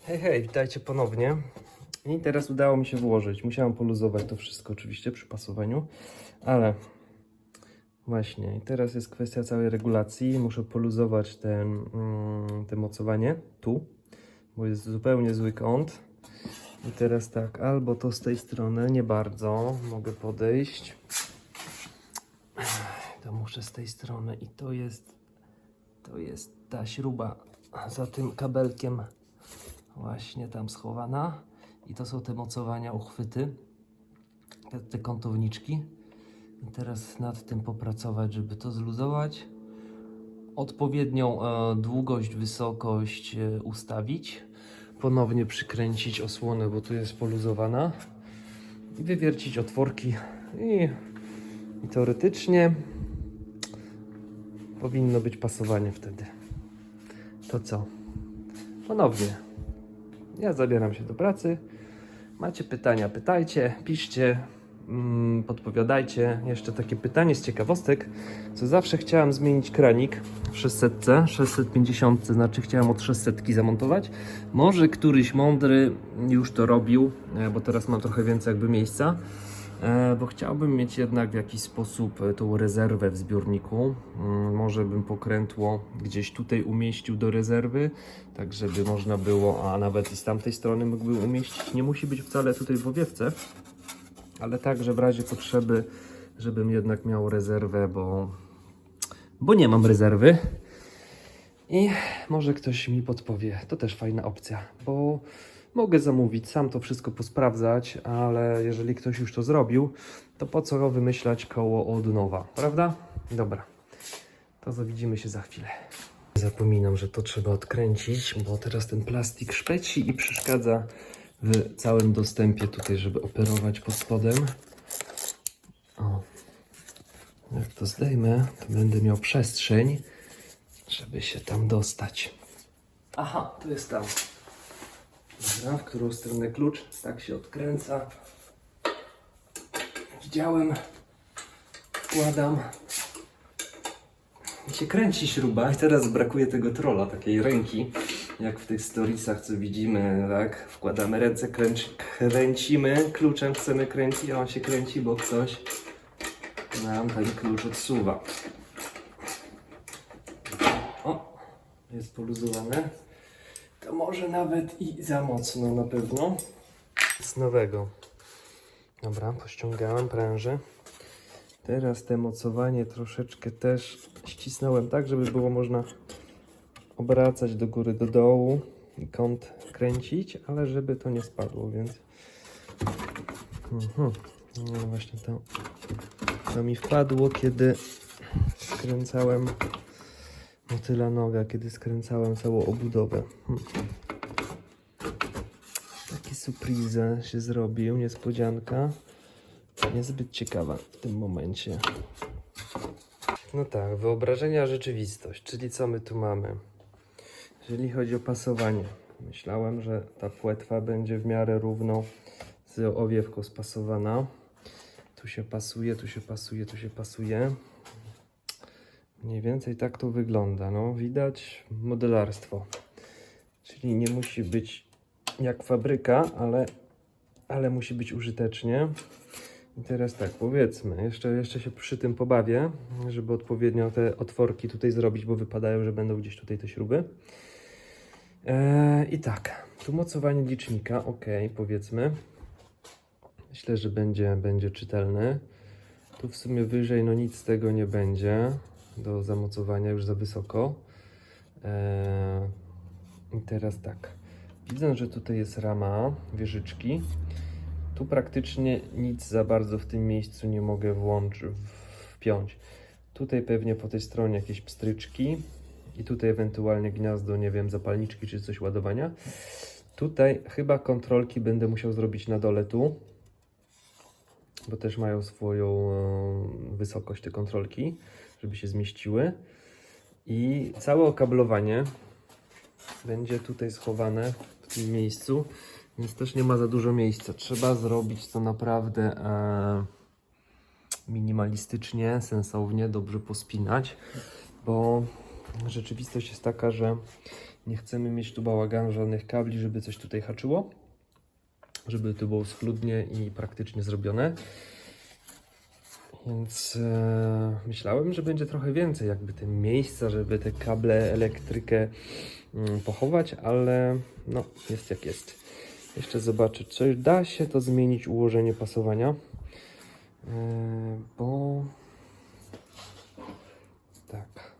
Hej, hej, witajcie ponownie. I teraz udało mi się włożyć. Musiałem poluzować to wszystko oczywiście przy pasowaniu, ale właśnie i teraz jest kwestia całej regulacji. Muszę poluzować te mocowanie tu, bo jest zupełnie zły kąt. I teraz tak, albo to z tej strony, nie bardzo mogę podejść. To muszę z tej strony i to jest ta śruba za tym kabelkiem właśnie tam schowana i to są te mocowania, uchwyty, te kątowniczki. I teraz nad tym popracować, żeby to zluzować, odpowiednią długość, wysokość ustawić, ponownie przykręcić osłonę, bo tu jest poluzowana, i wywiercić otworki i teoretycznie powinno być pasowanie wtedy. To co? Ponownie. Ja zabieram się do pracy. Macie pytania, pytajcie, piszcie, podpowiadajcie. Jeszcze takie pytanie z ciekawostek, co zawsze chciałem zmienić kranik w 600, 650, znaczy chciałem od 600 zamontować. Może któryś mądry już to robił, bo teraz mam trochę więcej jakby miejsca. Bo chciałbym mieć jednak w jakiś sposób tą rezerwę w zbiorniku. Może bym pokrętło gdzieś tutaj umieścił do rezerwy, tak żeby można było, a nawet i z tamtej strony mógłbym umieścić. Nie musi być wcale tutaj w owiewce, ale tak, że w razie potrzeby, żebym jednak miał rezerwę, bo nie mam rezerwy. I może ktoś mi podpowie, to też fajna opcja, bo mogę zamówić, sam to wszystko posprawdzać, ale jeżeli ktoś już to zrobił, to po co wymyślać koło od nowa, prawda? Dobra, to widzimy się za chwilę. Zapominam, że to trzeba odkręcić, bo teraz ten plastik szpeci i przeszkadza w całym dostępie tutaj, żeby operować pod spodem. O, jak to zdejmę, to będę miał przestrzeń, żeby się tam dostać. Aha, to jest tam. Dobra, w którą stronę klucz? Tak się odkręca. Widziałem. Wkładam. I się kręci śruba. I teraz brakuje tego trolla, takiej ręki. Jak w tych storiesach, co widzimy, tak? Wkładamy ręce, kręcimy, kluczem chcemy kręcić, a on się kręci, bo ktoś nam ten klucz odsuwa. O, jest poluzowane. To może nawet i za mocno na pewno. Z nowego. Dobra, pościągałem prężę. Teraz te mocowanie troszeczkę też ścisnąłem tak, żeby było można obracać do góry, do dołu i kąt kręcić, ale żeby to nie spadło, więc no właśnie to mi wpadło, kiedy skręcałem motyla noga, kiedy skręcałem całą obudowę. Taki surprise się zrobił, niespodzianka. Niezbyt ciekawa w tym momencie. No tak, wyobrażenia, rzeczywistość, czyli co my tu mamy? Jeżeli chodzi o pasowanie, myślałem, że ta płetwa będzie w miarę równo z owiewką spasowana. Tu się pasuje, tu się pasuje, tu się pasuje. Mniej więcej tak to wygląda. No, widać modelarstwo. Czyli nie musi być jak fabryka, ale musi być użytecznie. I teraz tak, powiedzmy, jeszcze się przy tym pobawię, żeby odpowiednio te otworki tutaj zrobić, bo wypadają, że będą gdzieś tutaj te śruby. I tak, tu mocowanie licznika, ok, powiedzmy. Myślę, że będzie czytelny. Tu w sumie wyżej, no nic z tego nie będzie do zamocowania, już za wysoko. I teraz tak, widzę, że tutaj jest rama wieżyczki. Tu praktycznie nic za bardzo w tym miejscu nie mogę wpiąć. Tutaj pewnie po tej stronie jakieś pstryczki i tutaj ewentualnie gniazdo, nie wiem, zapalniczki czy coś ładowania. Tutaj chyba kontrolki będę musiał zrobić na dole tu, bo też mają swoją wysokość te kontrolki, żeby się zmieściły. I całe okablowanie będzie tutaj schowane w tym miejscu, więc też nie ma za dużo miejsca. Trzeba zrobić to naprawdę minimalistycznie, sensownie, dobrze pospinać, bo rzeczywistość jest taka, że Nie chcemy mieć tu bałaganu, żadnych kabli, żeby coś tutaj haczyło. Żeby to było schludnie i praktycznie zrobione. Więc myślałem, że będzie trochę więcej jakby te miejsca, żeby te kable, elektrykę pochować, ale no jest jak jest. Jeszcze zobaczę, czy da się to zmienić ułożenie pasowania, bo tak,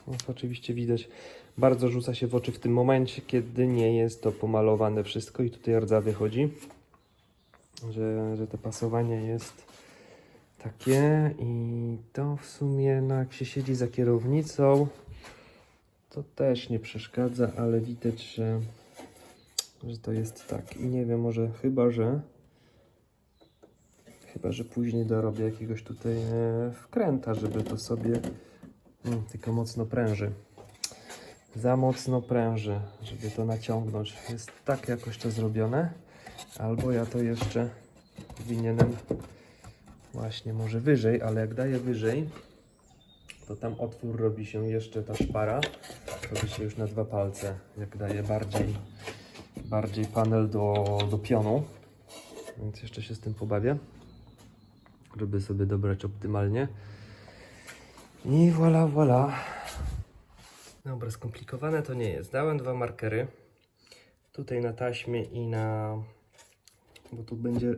no, to oczywiście widać, bardzo rzuca się w oczy w tym momencie, kiedy nie jest to pomalowane wszystko i tutaj rdza wychodzi, że to pasowanie jest takie i to w sumie, no jak się siedzi za kierownicą, to też nie przeszkadza, ale widać, że to jest tak i nie wiem, może chyba, że później dorobię jakiegoś tutaj wkręta, żeby to sobie tylko mocno pręży. Za mocno pręży, żeby to naciągnąć. Jest tak jakoś to zrobione, albo ja to jeszcze powinienem właśnie może wyżej, ale jak daję wyżej, to tam otwór robi się jeszcze, ta szpara robi się już na 2 palce, jak daję bardziej panel do pionu, więc jeszcze się z tym pobawię, żeby sobie dobrać optymalnie i voilà. Dobra, skomplikowane to nie jest. Dałem 2 markery tutaj na taśmie bo tu będzie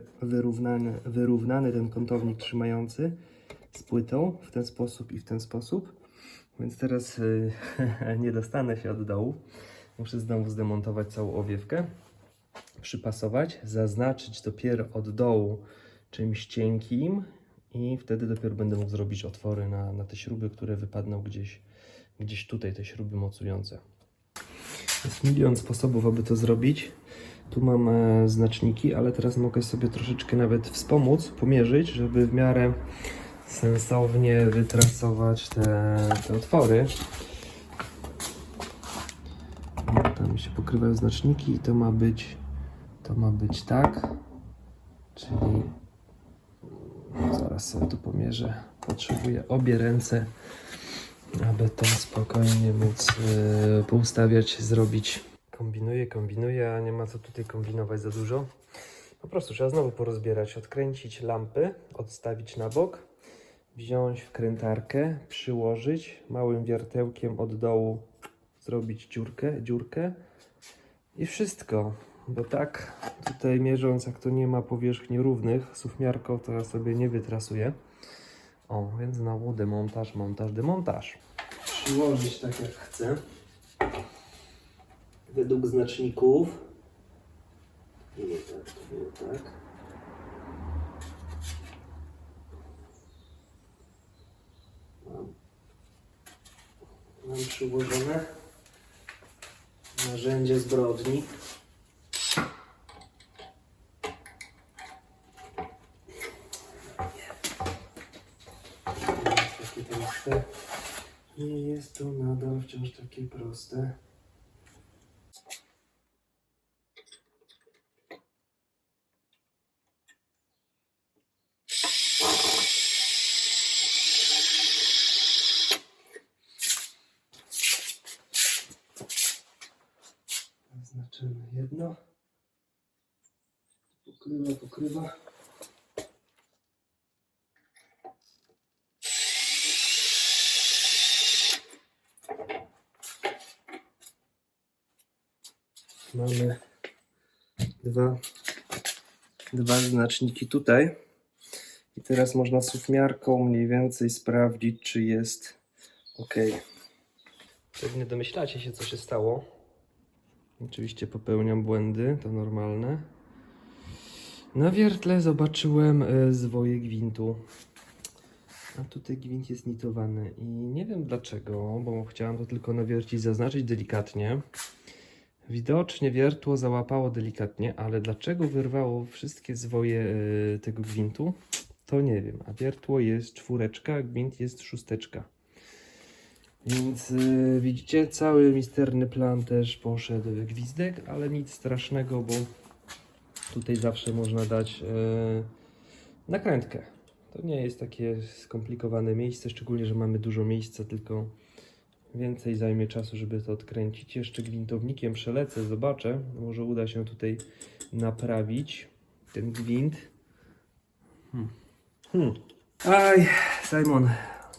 wyrównany ten kątownik trzymający z płytą w ten sposób i w ten sposób. Więc teraz nie dostanę się od dołu. Muszę znowu zdemontować całą owiewkę, przypasować, zaznaczyć dopiero od dołu czymś cienkim i wtedy dopiero będę mógł zrobić otwory na te śruby, które wypadną gdzieś tutaj, te śruby mocujące. Jest milion sposobów, aby to zrobić. Tu mam znaczniki, ale teraz mogę sobie troszeczkę nawet wspomóc, pomierzyć, żeby w miarę sensownie wytrasować te otwory. Tam się pokrywają znaczniki i to ma być tak, czyli zaraz sobie tu pomierzę. Potrzebuję obie ręce, aby to spokojnie móc poustawiać, zrobić. Kombinuję, a nie ma co tutaj kombinować za dużo. Po prostu trzeba znowu porozbierać, odkręcić lampy, odstawić na bok, wziąć wkrętarkę, przyłożyć, małym wiertełkiem od dołu zrobić dziurkę i wszystko. Bo tak tutaj mierząc, jak to nie ma powierzchni równych, suwmiarką to ja sobie nie wytrasuję. O, więc znowu demontaż. Przyłożyć tak jak chcę. Według znaczników. Nie tak, to było tak. Mam przyłożone narzędzie zbrodni. Takie proste. Nie jest to nadal wciąż takie proste. Zaznaczymy jedno. Pokrywa. Mamy dwa znaczniki tutaj. I teraz można suwmiarką mniej więcej sprawdzić, czy jest ok. Pewnie domyślacie się, co się stało. Oczywiście popełniam błędy, to normalne. Na wiertle zobaczyłem zwoje gwintu. A tutaj gwint jest nitowany i nie wiem dlaczego, bo chciałem to tylko nawiercić, zaznaczyć delikatnie. Widocznie wiertło załapało delikatnie, ale dlaczego wyrwało wszystkie zwoje tego gwintu, to nie wiem. A wiertło jest 4, a gwint jest 6. Więc widzicie, cały misterny plan też poszedł w gwizdek, ale nic strasznego, bo tutaj zawsze można dać nakrętkę. To nie jest takie skomplikowane miejsce, szczególnie, że mamy dużo miejsca, tylko więcej zajmie czasu, żeby to odkręcić. Jeszcze gwintownikiem przelecę, zobaczę. Może uda się tutaj naprawić ten gwint. Aj, Simon,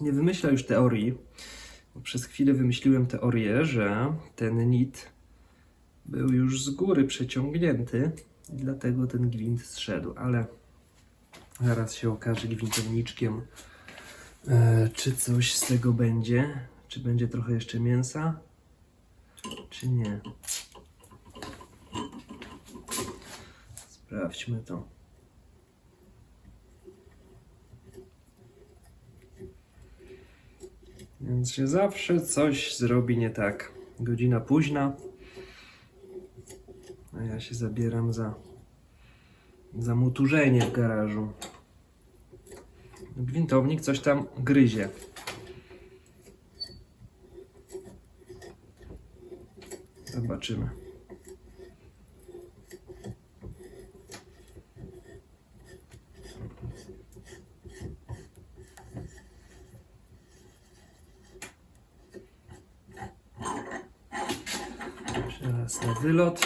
nie wymyśla już teorii. Bo przez chwilę wymyśliłem teorię, że ten nit był już z góry przeciągnięty i dlatego ten gwint zszedł, ale zaraz się okaże gwintowniczkiem, czy coś z tego będzie, czy będzie trochę jeszcze mięsa, czy nie. Sprawdźmy to. Więc się zawsze coś zrobi nie tak. Godzina późna, a ja się zabieram za muturzenie w garażu. Gwintownik coś tam gryzie. Zobaczymy. Teraz na wylot.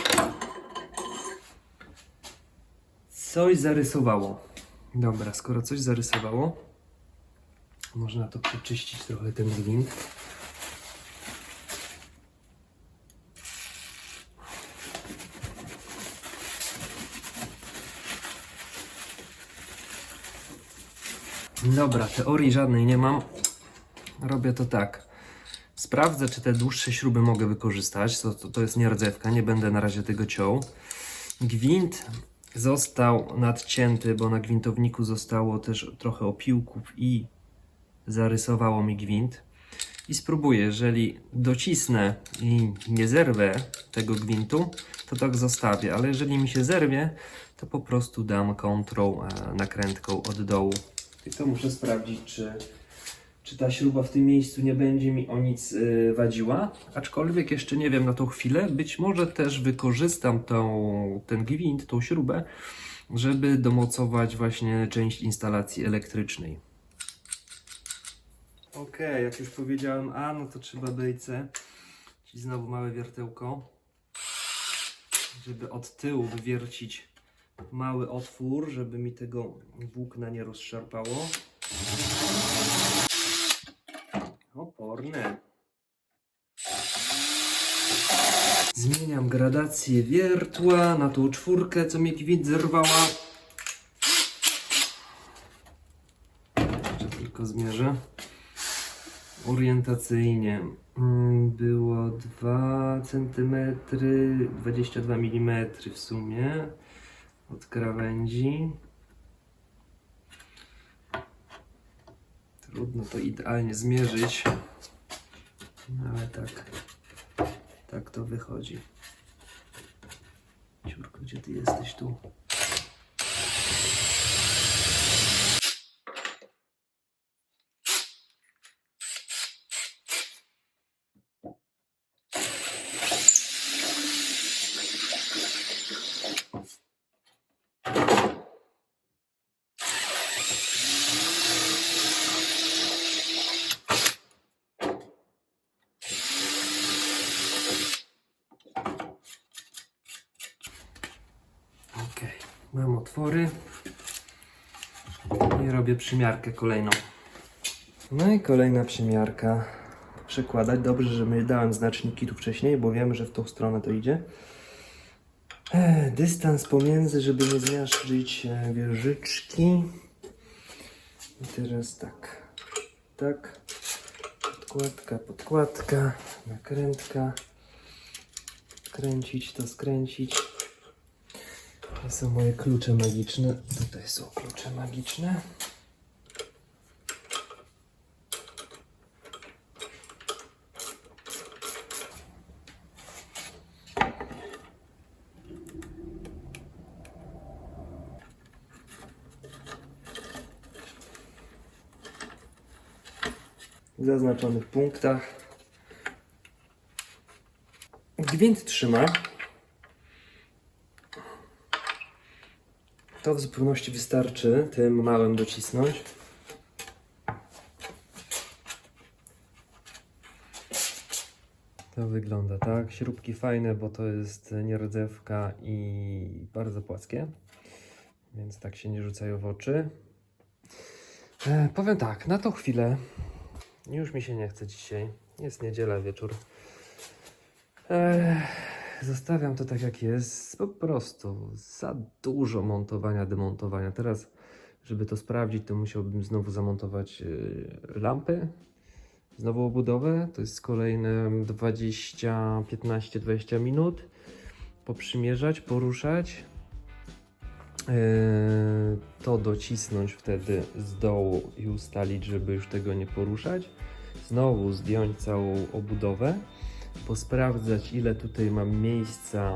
Coś zarysowało. Dobra, skoro coś zarysowało, można to przeczyścić trochę ten gwint. Dobra, teorii żadnej nie mam. Robię to tak. Sprawdzę, czy te dłuższe śruby mogę wykorzystać. To jest nierdzewka, nie będę na razie tego ciął. Gwint został nadcięty, bo na gwintowniku zostało też trochę opiłków i zarysowało mi gwint. I spróbuję, jeżeli docisnę i nie zerwę tego gwintu, to tak zostawię, ale jeżeli mi się zerwie, to po prostu dam kontrą nakrętką od dołu. I to muszę sprawdzić, czy ta śruba w tym miejscu nie będzie mi o nic wadziła, aczkolwiek jeszcze nie wiem na tą chwilę. Być może też wykorzystam ten gwint, tą śrubę, żeby domocować właśnie część instalacji elektrycznej. Ok, jak już powiedziałem A, no to trzeba B i C. Czyli znowu małe wiertełko, żeby od tyłu wywiercić mały otwór, żeby mi tego włókna nie rozszarpało. Oporne. Zmieniam gradację wiertła na tą czwórkę, co mi gwint zerwała. Jeszcze tylko zmierzę. Orientacyjnie było 2 cm, 22 mm w sumie od krawędzi. Trudno to idealnie zmierzyć, ale tak to wychodzi. Ciurko, gdzie ty jesteś tu? Ok, mam otwory i robię przymiarkę kolejną. No i kolejna przymiarka. Przekładać. Dobrze, że my dałem znaczniki tu wcześniej, bo wiem, że w tą stronę to idzie. Dystans pomiędzy, żeby nie zmiażdżyć wieżyczki. I teraz tak. Podkładka, nakrętka. Kręcić to, skręcić. To są moje klucze magiczne. Tutaj są klucze magiczne. W zaznaczonych punktach. Gwint trzyma. To w zupełności wystarczy tym małym docisnąć. To wygląda tak. Śrubki fajne, bo to jest nierdzewka i bardzo płaskie, więc tak się nie rzucają w oczy. Powiem tak, na tą chwilę już mi się nie chce dzisiaj. Jest niedziela, wieczór. Zostawiam to tak jak jest. Po prostu za dużo montowania, demontowania. Teraz, żeby to sprawdzić, to musiałbym znowu zamontować lampy. Znowu obudowę. To jest kolejne 15-20 minut. Poprzymierzać, poruszać. To docisnąć wtedy z dołu i ustalić, żeby już tego nie poruszać. Znowu zdjąć całą obudowę, posprawdzać, ile tutaj mam miejsca,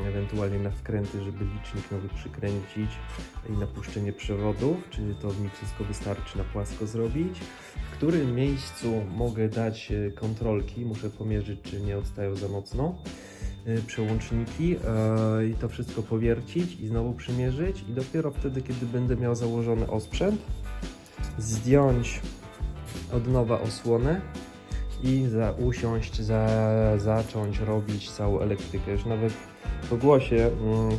ewentualnie na wkręty, żeby licznik nowy przykręcić i napuszczenie przewodów, czy to mi wszystko wystarczy na płasko zrobić. W którym miejscu mogę dać kontrolki, muszę pomierzyć, czy nie odstają za mocno przełączniki i to wszystko powiercić i znowu przymierzyć i dopiero wtedy, kiedy będę miał założony osprzęt, zdjąć od nowa osłonę i usiąść, zacząć robić całą elektrykę. Już nawet po głosie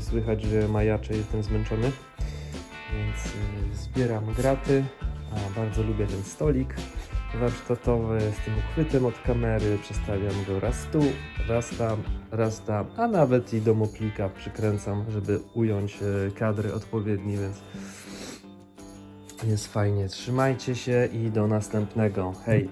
słychać, że majaczę, jestem zmęczony, więc zbieram graty. Bardzo lubię ten stolik warsztatowy z tym uchwytem od kamery. Przestawiam go raz tu, raz tam, a nawet i domoklika przykręcam, żeby ująć kadry odpowiedni, więc jest fajnie. Trzymajcie się i do następnego. Hej!